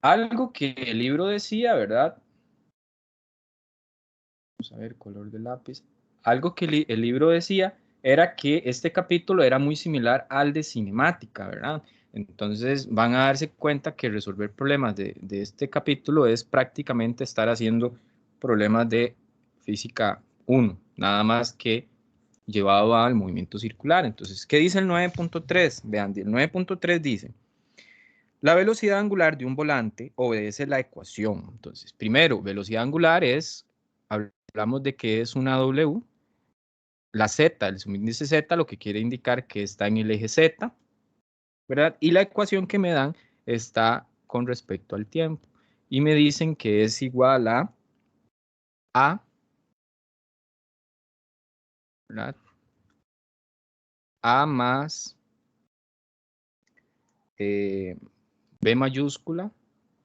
Algo que el libro decía, ¿verdad? Vamos a ver, color de lápiz. Algo que el libro decía era que este capítulo era muy similar al de cinemática, ¿verdad? Entonces van a darse cuenta que resolver problemas de este capítulo es prácticamente estar haciendo problemas de física 1, nada más que llevado al movimiento circular. Entonces, ¿qué dice el 9.3? Vean, el 9.3 dice, la velocidad angular de un volante obedece la ecuación. Entonces, primero, velocidad angular es, hablamos de que es una W, la Z, el subíndice Z, lo que quiere indicar que está en el eje Z, ¿verdad? Y la ecuación que me dan está con respecto al tiempo. Y me dicen que es igual a, ¿verdad? A más B mayúscula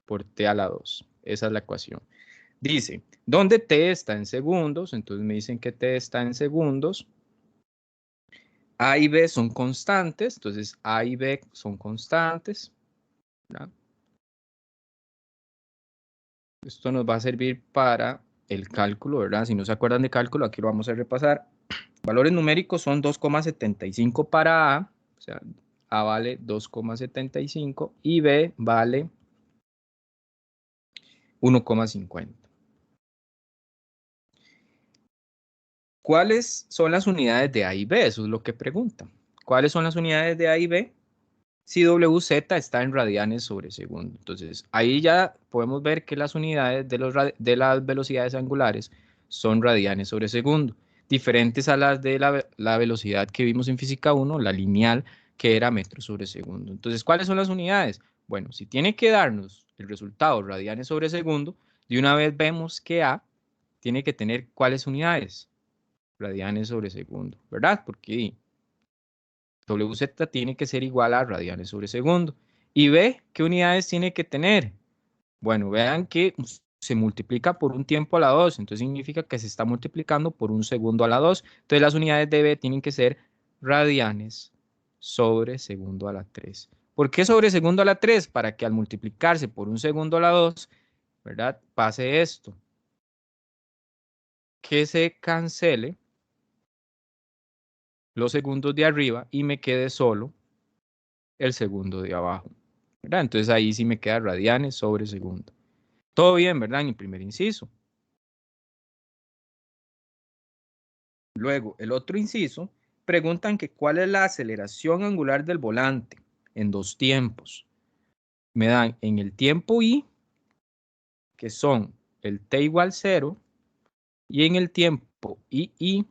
por T a la 2. Esa es la ecuación. Dice, ¿dónde T está en segundos? Entonces me dicen que T está en segundos. A y B son constantes, entonces A y B son constantes, ¿verdad? Esto nos va a servir para el cálculo, ¿verdad? Si no se acuerdan de cálculo, aquí lo vamos a repasar. Valores numéricos son 2,75 para A, o sea, A vale 2,75 y B vale 1,50. ¿Cuáles son las unidades de A y B? Eso es lo que preguntan. ¿Cuáles son las unidades de A y B? Si WZ está en radianes sobre segundo. Entonces, ahí ya podemos ver que las unidades de las velocidades angulares son radianes sobre segundo, diferentes a las de la velocidad que vimos en física 1, la lineal, que era metros sobre segundo. Entonces, ¿cuáles son las unidades? Bueno, si tiene que darnos el resultado radianes sobre segundo, de una vez vemos que A tiene que tener ¿cuáles unidades? Radianes sobre segundo, ¿verdad? Porque WZ tiene que ser igual a radianes sobre segundo. ¿Y B qué unidades tiene que tener? Bueno, vean que se multiplica por un tiempo a la 2, entonces significa que se está multiplicando por un segundo a la 2. Entonces las unidades de B tienen que ser radianes sobre segundo a la 3. ¿Por qué sobre segundo a la 3? Para que al multiplicarse por un segundo a la 2, ¿verdad? Pase esto. Que se cancele los segundos de arriba y me quede solo el segundo de abajo, ¿verdad? Entonces ahí sí me queda radianes sobre segundo. Todo bien, ¿verdad? En el primer inciso. Luego, el otro inciso, preguntan que cuál es la aceleración angular del volante en dos tiempos. Me dan en el tiempo I, que son el T igual 0, y en el tiempo II,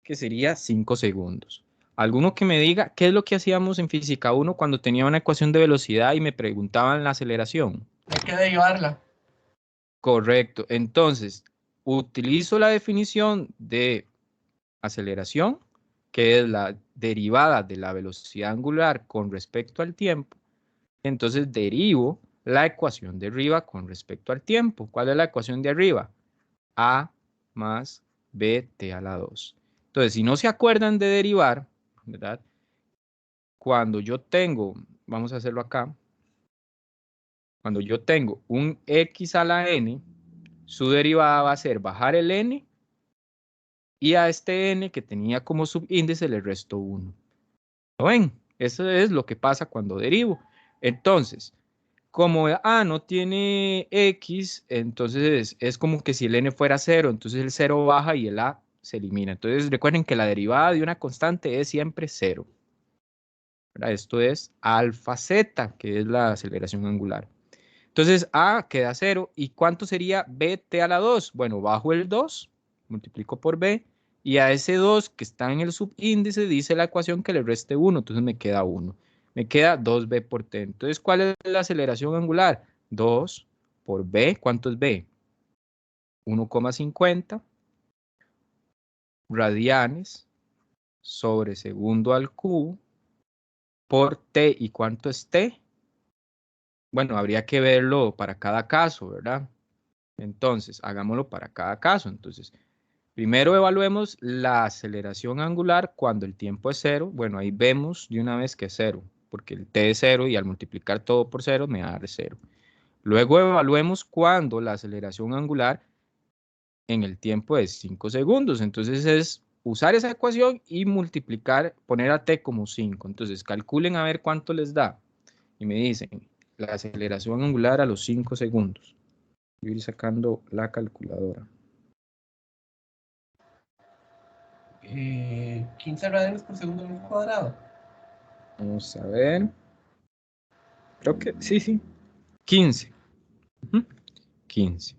que sería 5 segundos. Alguno que me diga qué es lo que hacíamos en física 1 cuando tenía una ecuación de velocidad y me preguntaban la aceleración. Hay que derivarla. Correcto. Entonces, utilizo la definición de aceleración, que es la derivada de la velocidad angular con respecto al tiempo. Entonces, derivo la ecuación de arriba con respecto al tiempo. ¿Cuál es la ecuación de arriba? A más bt a la 2. Entonces, si no se acuerdan de derivar, ¿verdad? Cuando yo tengo, vamos a hacerlo acá, cuando yo tengo un x a la n, su derivada va a ser bajar el n y a este n que tenía como subíndice le resto 1. ¿Lo ven? Eso es lo que pasa cuando derivo. Entonces, como A no tiene X, entonces es como que si el N fuera 0, entonces el 0 baja y el A se elimina. Entonces recuerden que la derivada de una constante es siempre 0. Esto es alfa Z, que es la aceleración angular. Entonces A queda 0. ¿Y cuánto sería bt a la 2? Bueno, bajo el 2, multiplico por b, y a ese 2 que está en el subíndice dice la ecuación que le reste 1, entonces me queda 1. Me queda 2b por t. Entonces, ¿cuál es la aceleración angular? 2 por b, ¿cuánto es b? 1,50 radianes sobre segundo al cubo por t. ¿Y cuánto es t? Bueno, habría que verlo para cada caso, ¿verdad? Entonces, hagámoslo para cada caso. Entonces, primero evaluemos la aceleración angular cuando el tiempo es 0. Bueno, ahí vemos de una vez que es 0, porque el t es 0 y al multiplicar todo por 0 me va a dar 0. Luego evaluemos cuando la aceleración angular en el tiempo de 5 segundos. Entonces es usar esa ecuación y multiplicar, poner a t como 5. Entonces calculen a ver cuánto les da. Y me dicen la aceleración angular a los 5 segundos. Voy a ir sacando la calculadora. 15 radianes por segundo al cuadrado. Vamos a ver. Creo que sí. 15. 15.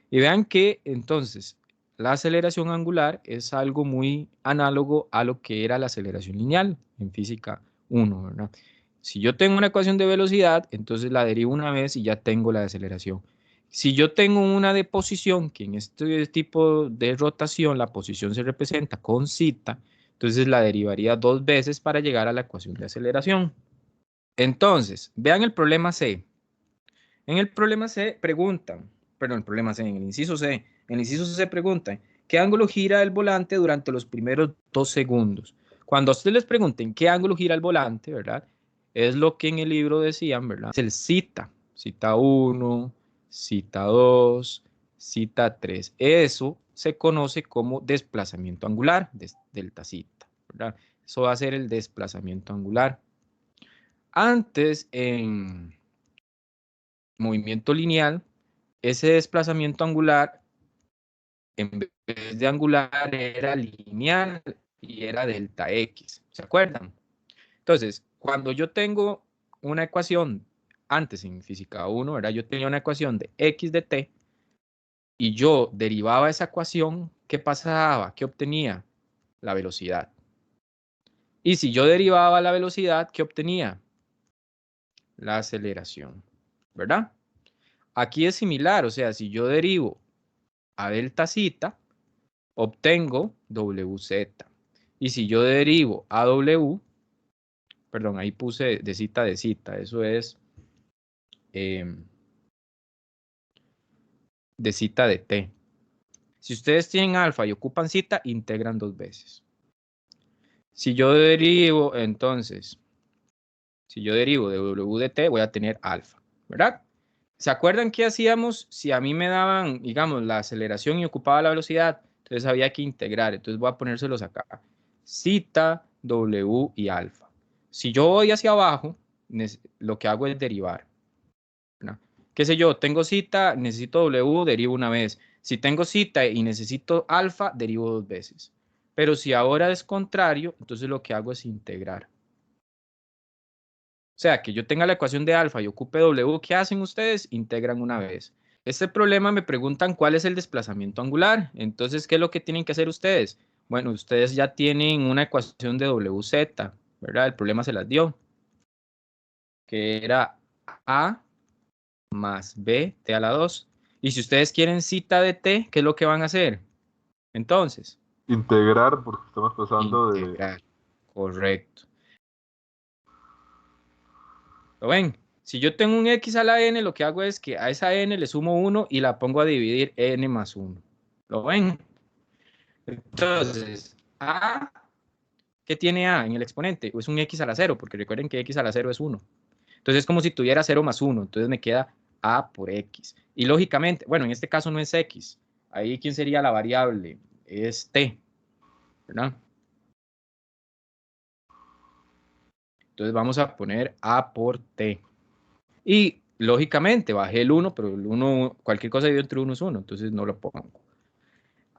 Y vean que entonces la aceleración angular es algo muy análogo a lo que era la aceleración lineal en física 1, ¿verdad? Si yo tengo una ecuación de velocidad, entonces la derivo una vez y ya tengo la de aceleración. Si yo tengo una de posición, que en este tipo de rotación la posición se representa con zeta, entonces la derivaría 2 veces para llegar a la ecuación de aceleración. Entonces, vean el problema C. En el problema C preguntan, perdón, el problema C, en el inciso C, en el inciso C preguntan, ¿qué ángulo gira el volante durante los primeros 2 segundos? Cuando a ustedes les pregunten qué ángulo gira el volante, ¿verdad? Es lo que en el libro decían, ¿verdad? Es el zeta, zeta 1, zeta 2, zeta 3. Eso se conoce como desplazamiento angular, delta zeta, ¿verdad? Eso va a ser el desplazamiento angular. Antes, en movimiento lineal, ese desplazamiento angular, en vez de angular, era lineal y era delta X. ¿Se acuerdan? Entonces, cuando yo tengo una ecuación, antes en física 1, ¿verdad? Yo tenía una ecuación de X de t y yo derivaba esa ecuación, ¿qué pasaba? ¿Qué obtenía? La velocidad. Y si yo derivaba la velocidad, ¿qué obtenía? La aceleración, ¿verdad? Aquí es similar, o sea, si yo derivo a delta zeta, obtengo WZ. Y si yo derivo a W, perdón, ahí puse de cita, eso es de cita de T. Si ustedes tienen alfa y ocupan cita, integran 2 veces. Si yo derivo, entonces, si yo derivo de W de T, voy a tener alfa, ¿verdad? ¿Se acuerdan qué hacíamos si a mí me daban, digamos, la aceleración y ocupaba la velocidad? Entonces había que integrar. Entonces voy a ponérselos acá. Zeta, W y alfa. Si yo voy hacia abajo, lo que hago es derivar, ¿no? ¿Qué sé yo? Tengo zeta, necesito W, derivo una vez. Si tengo zeta y necesito alfa, derivo 2 veces. Pero si ahora es contrario, entonces lo que hago es integrar. O sea, que yo tenga la ecuación de alfa y ocupe W, ¿qué hacen ustedes? Integran una vez. Este problema me preguntan cuál es el desplazamiento angular. Entonces, ¿qué es lo que tienen que hacer ustedes? Bueno, ustedes ya tienen una ecuación de WZ, ¿verdad? El problema se las dio, que era A más B, T a la 2. Y si ustedes quieren zeta de T, ¿qué es lo que van a hacer? Entonces, Integrar, porque estamos pasando de... integrar. Correcto. ¿Lo ven? Si yo tengo un x a la n, lo que hago es que a esa n le sumo 1 y la pongo a dividir n más 1. ¿Lo ven? Entonces, a, ¿qué tiene a en el exponente? Es un x a la 0, porque recuerden que x a la 0 es 1. Entonces es como si tuviera 0 más 1, entonces me queda a por x. Y lógicamente, bueno, en este caso no es x. Ahí, ¿quién sería la variable? Es t, ¿verdad? Entonces vamos a poner a por t. Y lógicamente bajé el 1, pero el 1, cualquier cosa dividido entre 1 es 1, entonces no lo pongo.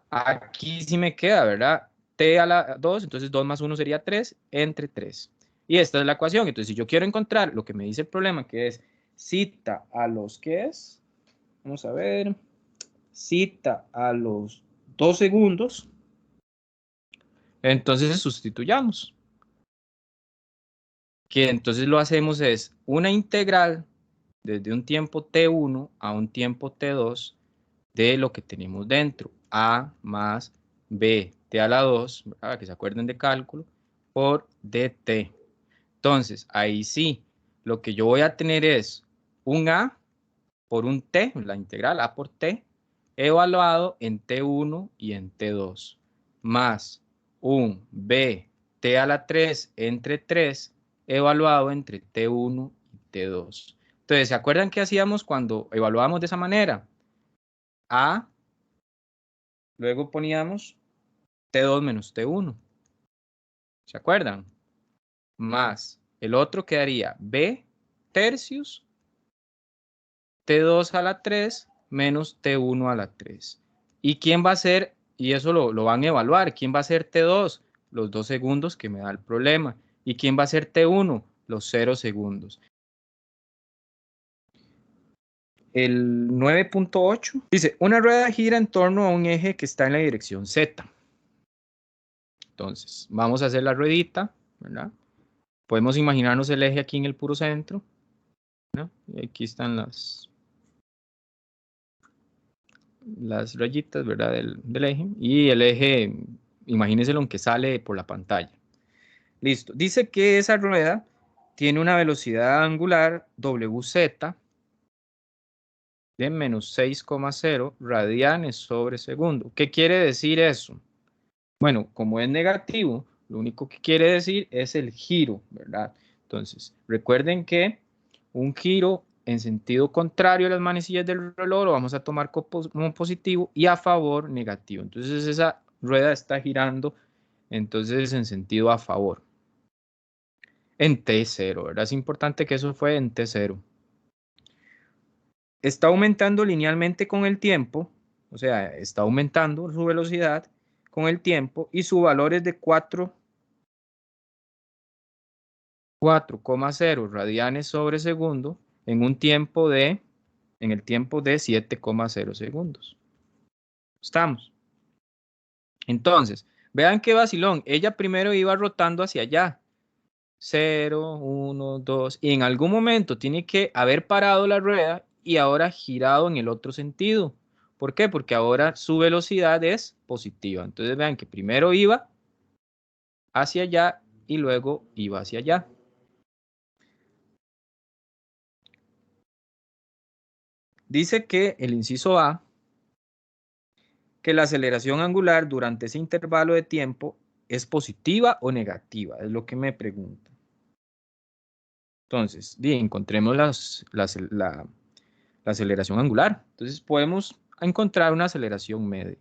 Aquí sí me queda, ¿verdad? T a la 2, entonces 2 más 1 sería 3, entre 3. Y esta es la ecuación. Entonces, si yo quiero encontrar lo que me dice el problema, que es zeta a los, ¿qué es? Vamos a ver. Zeta a los 2 segundos. Entonces sustituyamos. Que entonces lo hacemos es una integral desde un tiempo t1 a un tiempo t2 de lo que tenemos dentro, a más b t a la 2, para que se acuerden de cálculo, por dt. Entonces, ahí sí, lo que yo voy a tener es un a por un t, la integral a por t, evaluado en t1 y en t2, más un b t a la 3 entre 3 evaluado entre T1 y T2. Entonces, ¿se acuerdan qué hacíamos cuando evaluábamos de esa manera? A, luego poníamos T2 menos T1. ¿Se acuerdan? Más el otro quedaría B tercios T2 a la 3 menos T1 a la 3. ¿Y quién va a ser? Y eso lo van a evaluar. ¿Quién va a ser T2? Los 2 segundos que me da el problema. ¿Y quién va a ser T1? Los 0 segundos. El 9.8 dice, una rueda gira en torno a un eje que está en la dirección Z. Entonces, vamos a hacer la ruedita, ¿verdad? Podemos imaginarnos el eje aquí en el puro centro, ¿no? Y aquí están las rayitas, ¿verdad? Del eje. Y el eje, imagínense lo que sale por la pantalla. Listo. Dice que esa rueda tiene una velocidad angular WZ de menos 6,0 radianes sobre segundo. ¿Qué quiere decir eso? Bueno, como es negativo, lo único que quiere decir es el giro, ¿verdad? Entonces, recuerden que un giro en sentido contrario a las manecillas del reloj lo vamos a tomar como positivo y a favor negativo. Entonces, esa rueda está girando, entonces, en sentido a favor. En T0, ¿verdad? Es importante que eso fue en T0. Está aumentando linealmente con el tiempo, o sea, está aumentando su velocidad con el tiempo y su valor es de 4,0 radianes sobre segundo en el tiempo de 7,0 segundos. ¿Estamos? Entonces, vean qué vacilón. Ella primero iba rotando hacia allá. 0, 1, 2. Y en algún momento tiene que haber parado la rueda y ahora girado en el otro sentido. ¿Por qué? Porque ahora su velocidad es positiva. Entonces vean que primero iba hacia allá y luego iba hacia allá. Dice que el inciso A, que la aceleración angular durante ese intervalo de tiempo es positiva o negativa, es lo que me pregunta. Entonces, encontremos la aceleración angular. Entonces podemos encontrar una aceleración media.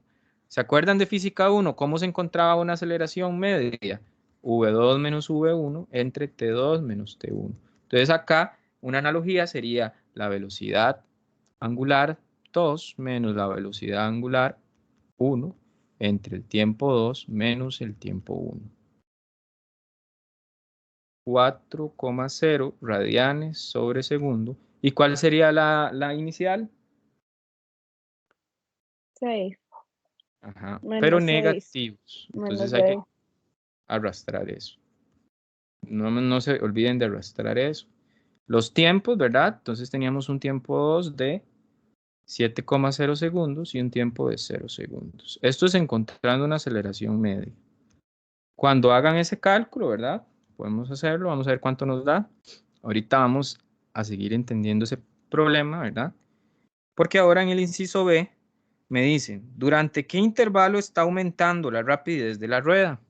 ¿Se acuerdan de física 1? ¿Cómo se encontraba una aceleración media? V2 menos V1 entre T2 menos T1. Entonces acá una analogía sería la velocidad angular 2 menos la velocidad angular 1 entre el tiempo 2 menos el tiempo 1. 4,0 radianes sobre segundo. ¿Y cuál sería la inicial? 6. Ajá, Menos pero 6. negativos. Menos Entonces hay que de. arrastrar eso. No se olviden de arrastrar eso. Los tiempos, ¿verdad? Entonces teníamos un tiempo 2 de 7,0 segundos y un tiempo de 0 segundos. Esto es encontrando una aceleración media. Cuando hagan ese cálculo, ¿verdad? Podemos hacerlo, vamos a ver cuánto nos da. Ahorita vamos a seguir entendiendo ese problema, ¿verdad? Porque ahora en el inciso B me dicen, ¿durante qué intervalo está aumentando la rapidez de la rueda?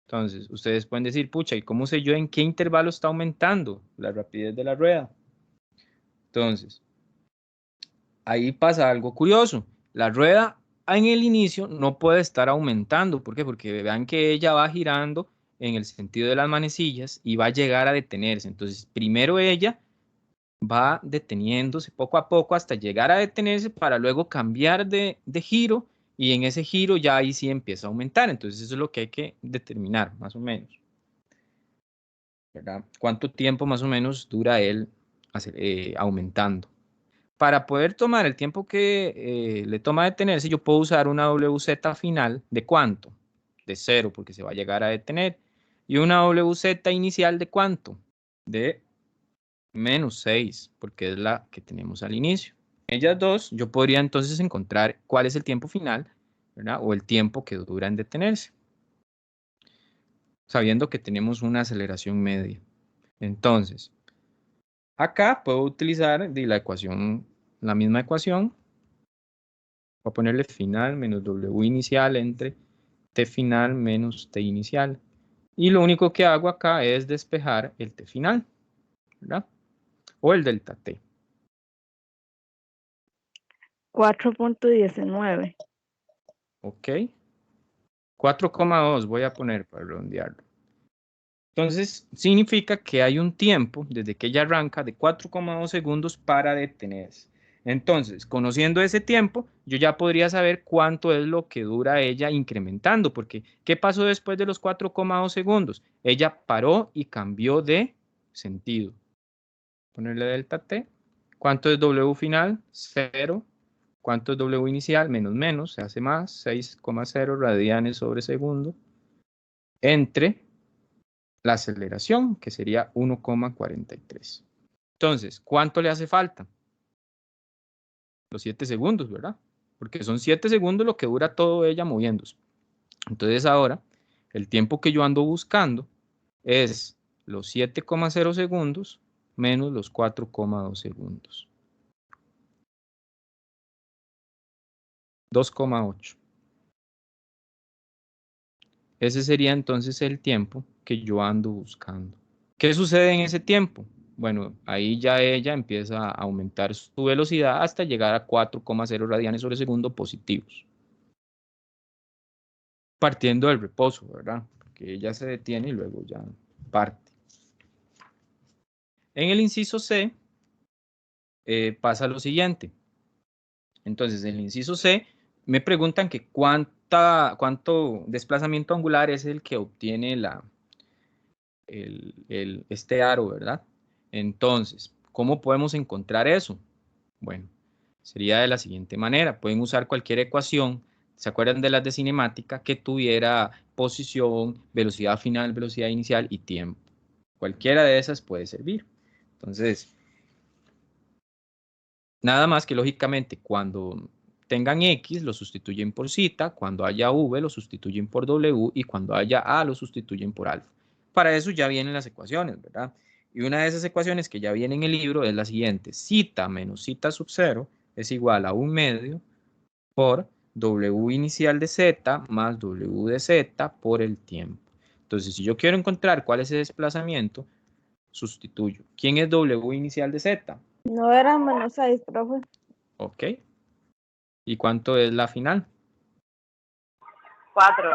Entonces, ustedes pueden decir, pucha, ¿y cómo sé yo en qué intervalo está aumentando la rapidez de la rueda? Entonces, ahí pasa algo curioso. La rueda en el inicio no puede estar aumentando. ¿Por qué? Porque vean que ella va girando en el sentido de las manecillas y va a llegar a detenerse. Entonces, primero ella va deteniéndose poco a poco hasta llegar a detenerse para luego cambiar de giro y en ese giro ya ahí sí empieza a aumentar. Entonces eso es lo que hay que determinar más o menos, ¿verdad? ¿Cuánto tiempo más o menos dura él aumentando? Para poder tomar el tiempo que le toma detenerse, yo puedo usar una WZ final de ¿cuánto? De 0 porque se va a llegar a detener. Y una WZ inicial de ¿cuánto? De menos 6, porque es la que tenemos al inicio. Ellas dos, yo podría entonces encontrar cuál es el tiempo final, ¿verdad? O el tiempo que dura en detenerse, sabiendo que tenemos una aceleración media. Entonces, acá puedo utilizar la ecuación, la misma ecuación. Voy a ponerle final menos W inicial entre T final menos T inicial. Y lo único que hago acá es despejar el t final, ¿verdad? O el delta t. 4.19. Ok. 4,2 voy a poner para redondearlo. Entonces, significa que hay un tiempo desde que ella arranca de 4,2 segundos para detenerse. Entonces, conociendo ese tiempo, yo ya podría saber cuánto es lo que dura ella incrementando, porque ¿qué pasó después de los 4,2 segundos? Ella paró y cambió de sentido. Ponerle delta t. ¿Cuánto es W final? 0. ¿Cuánto es W inicial? Menos menos, se hace más, 6,0 radianes sobre segundo, entre la aceleración, que sería 1,43. Entonces, ¿cuánto le hace falta? Los 7 segundos, ¿verdad? Porque son 7 segundos lo que dura todo ella moviéndose. Entonces ahora, el tiempo que yo ando buscando es los 7,0 segundos menos los 4,2 segundos. 2,8. Ese sería entonces el tiempo que yo ando buscando. ¿Qué sucede en ese tiempo? Bueno, ahí ya ella empieza a aumentar su velocidad hasta llegar a 4,0 radianes sobre segundo positivos. Partiendo del reposo, ¿verdad? Porque ella se detiene y luego ya parte. En el inciso C pasa lo siguiente. Entonces, en el inciso C me preguntan que cuánto desplazamiento angular es el que obtiene este aro, ¿verdad? Entonces, ¿cómo podemos encontrar eso? Bueno, sería de la siguiente manera. Pueden usar cualquier ecuación, ¿se acuerdan de las de cinemática? Que tuviera posición, velocidad final, velocidad inicial y tiempo. Cualquiera de esas puede servir. Entonces, nada más que lógicamente cuando tengan X lo sustituyen por Z, cuando haya V lo sustituyen por W y cuando haya A lo sustituyen por alfa. Para eso ya vienen las ecuaciones, ¿verdad? Y una de esas ecuaciones que ya viene en el libro es la siguiente. Z menos Z sub 0 es igual a 1 medio por W inicial de Z más W de Z por el tiempo. Entonces, si yo quiero encontrar cuál es ese desplazamiento, sustituyo. ¿Quién es W inicial de Z? No era menos 6, profe. Ok. ¿Y cuánto es la final? 4.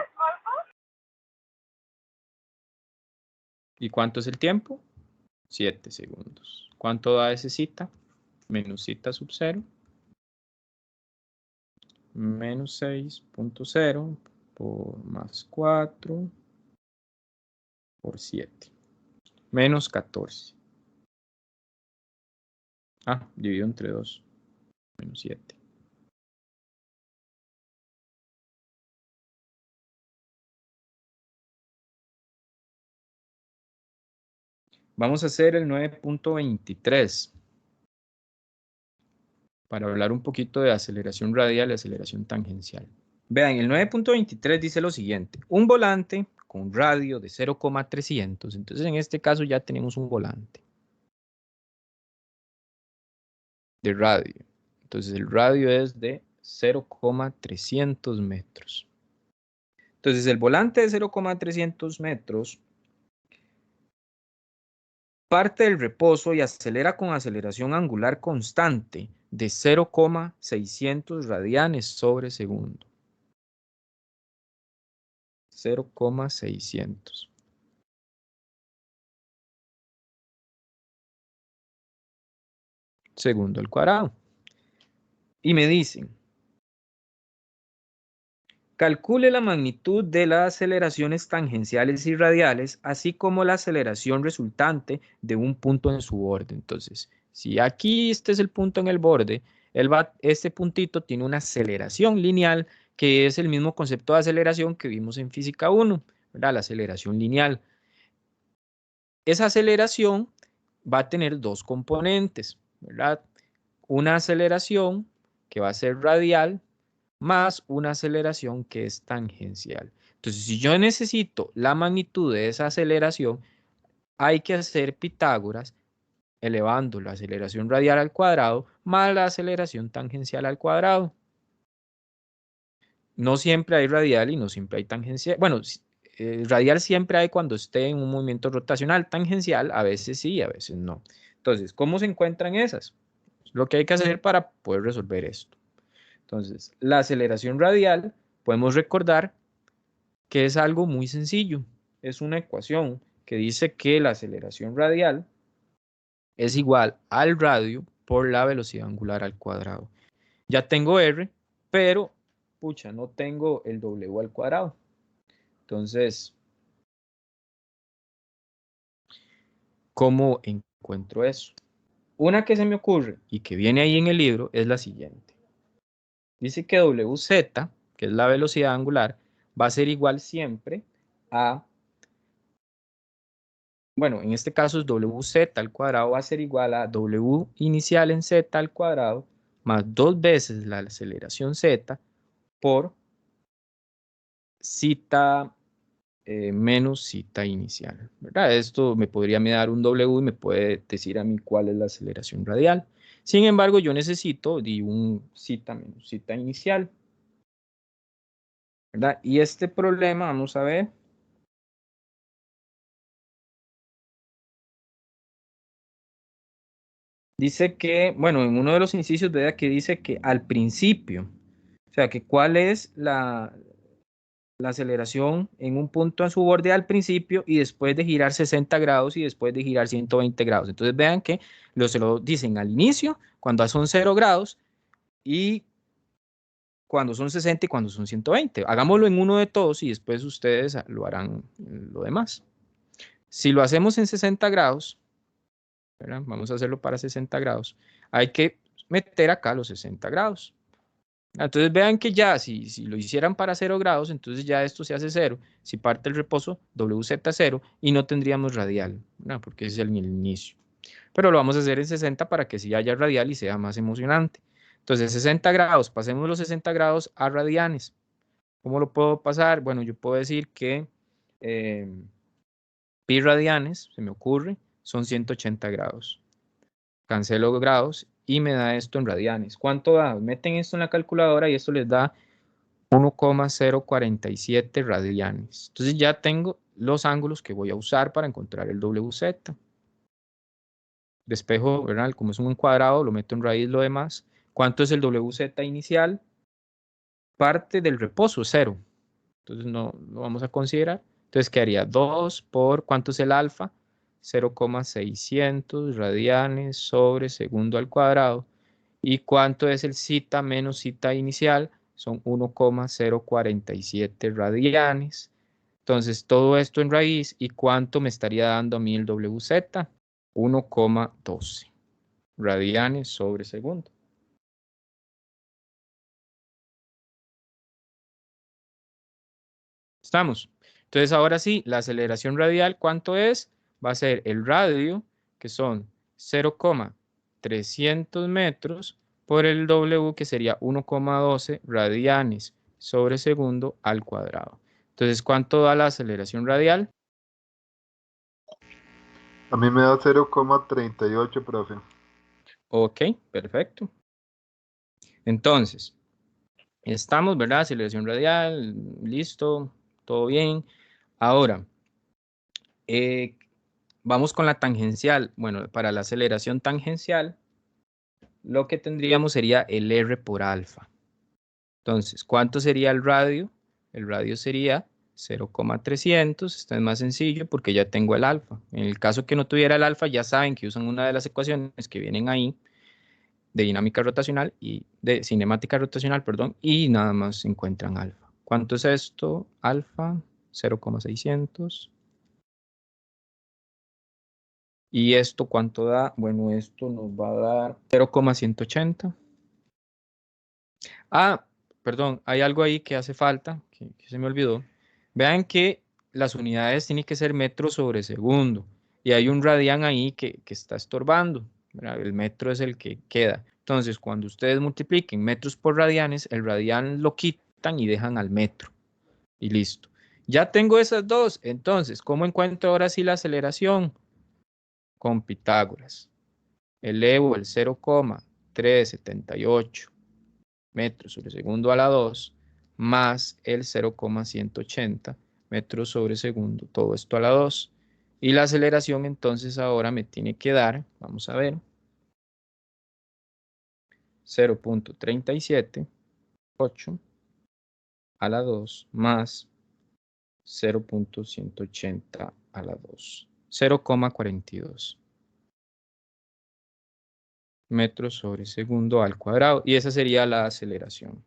¿Y cuánto es el tiempo? 7 segundos. ¿Cuánto da ese Z? Menos Z sub 0. Menos 6.0 por más 4 por 7. Menos 14. Ah, dividido entre 2. Menos 7. Vamos a hacer el 9.23 para hablar un poquito de aceleración radial y aceleración tangencial. Vean, el 9.23 dice lo siguiente. Un volante con radio de 0,300. Entonces, en este caso ya tenemos un volante de radio. Entonces, el radio es de 0,300 metros. Entonces, el volante de 0,300 metros parte del reposo y acelera con aceleración angular constante de 0,600 radianes sobre segundo. 0,600. Segundo al cuadrado. Y me dicen, calcule la magnitud de las aceleraciones tangenciales y radiales, así como la aceleración resultante de un punto en su borde. Entonces, si aquí este es el punto en el borde, este puntito tiene una aceleración lineal, que es el mismo concepto de aceleración que vimos en física 1, ¿verdad? La aceleración lineal. Esa aceleración va a tener dos componentes, ¿verdad? Una aceleración que va a ser radial, más una aceleración que es tangencial. Entonces, si yo necesito la magnitud de esa aceleración, hay que hacer Pitágoras elevando la aceleración radial al cuadrado más la aceleración tangencial al cuadrado. No siempre hay radial y no siempre hay tangencial. Bueno, radial siempre hay cuando esté en un movimiento rotacional, tangencial, a veces sí, a veces no. Entonces, ¿cómo se encuentran esas? Lo que hay que hacer para poder resolver esto. Entonces, la aceleración radial, podemos recordar que es algo muy sencillo. Es una ecuación que dice que la aceleración radial es igual al radio por la velocidad angular al cuadrado. Ya tengo R, pero, pucha, no tengo el W al cuadrado. Entonces, ¿cómo encuentro eso? Una que se me ocurre y que viene ahí en el libro es la siguiente. Dice que WZ, que es la velocidad angular, va a ser igual siempre a, bueno, en este caso es WZ al cuadrado va a ser igual a W inicial en Z al cuadrado más 2 veces la aceleración Z por zeta menos zeta inicial, ¿verdad? Esto me podría dar un W y me puede decir a mí cuál es la aceleración radial. Sin embargo, yo necesito un zeta menos zeta inicial, ¿verdad? Y este problema, vamos a ver. Dice que, bueno, en uno de los incisos, vea que dice que al principio, o sea, que cuál es la aceleración en un punto en su borde al principio y después de girar 60 grados y después de girar 120 grados. Entonces vean que se lo dicen al inicio, cuando son 0 grados y cuando son 60 y cuando son 120. Hagámoslo en uno de todos y después ustedes lo harán lo demás. Si lo hacemos en 60 grados, ¿verdad? Vamos a hacerlo para 60 grados, hay que meter acá los 60 grados. Entonces vean que ya, si lo hicieran para 0 grados, entonces ya esto se hace 0. Si parte el reposo, WZ0 y no tendríamos radial, ¿no? Porque ese es el inicio. Pero lo vamos a hacer en 60 para que sí haya radial y sea más emocionante. Entonces 60 grados, pasemos los 60 grados a radianes. ¿Cómo lo puedo pasar? Bueno, yo puedo decir que pi radianes, se me ocurre, son 180 grados. Cancelo grados y me da esto en radianes. ¿Cuánto da? Meten esto en la calculadora y esto les da 1,047 radianes. Entonces ya tengo los ángulos que voy a usar para encontrar el WZ. Despejo, ¿verdad? Como es un cuadrado, lo meto en raíz lo demás. ¿Cuánto es el WZ inicial? Parte del reposo, 0. Entonces no lo vamos a considerar. Entonces quedaría 2 por, ¿cuánto es el alfa? 0,600 radianes sobre segundo al cuadrado. ¿Y cuánto es el zeta menos zeta inicial? Son 1,047 radianes. Entonces, todo esto en raíz, ¿y cuánto me estaría dando a mí el WZ? 1,12 radianes sobre segundo. ¿Estamos? Entonces, ahora sí, la aceleración radial, ¿cuánto es? Va a ser el radio, que son 0,300 metros, por el W, que sería 1,12 radianes sobre segundo al cuadrado. Entonces, ¿cuánto da la aceleración radial? A mí me da 0,38, profe. Ok, perfecto. Entonces, estamos, ¿verdad? Aceleración radial, listo, todo bien. Ahora, vamos con la tangencial. Bueno, para la aceleración tangencial, lo que tendríamos sería el R por alfa. Entonces, ¿cuánto sería el radio? El radio sería 0,300. Esto es más sencillo porque ya tengo el alfa. En el caso que no tuviera el alfa, ya saben que usan una de las ecuaciones que vienen ahí de dinámica rotacional y de cinemática rotacional, perdón, y nada más encuentran alfa. ¿Cuánto es esto? Alfa, 0,600. ¿Y esto cuánto da? Bueno, esto nos va a dar 0,180. Ah, perdón, hay algo ahí que hace falta, que se me olvidó. Vean que las unidades tienen que ser metros sobre segundo. Y hay un radián ahí que está estorbando, ¿verdad? El metro es el que queda. Entonces, cuando ustedes multipliquen metros por radianes, el radián lo quitan y dejan al metro. Y listo. Ya tengo esas dos. Entonces, ¿cómo encuentro ahora sí la aceleración? Con Pitágoras. Elevo el 0,378 metros sobre segundo a la 2 más el 0,180 metros sobre segundo, todo esto a la 2. Y la aceleración entonces ahora me tiene que dar, vamos a ver, 0.378 a la 2 más 0.180 a la 2, 0,42 metros sobre segundo al cuadrado. Y esa sería la aceleración.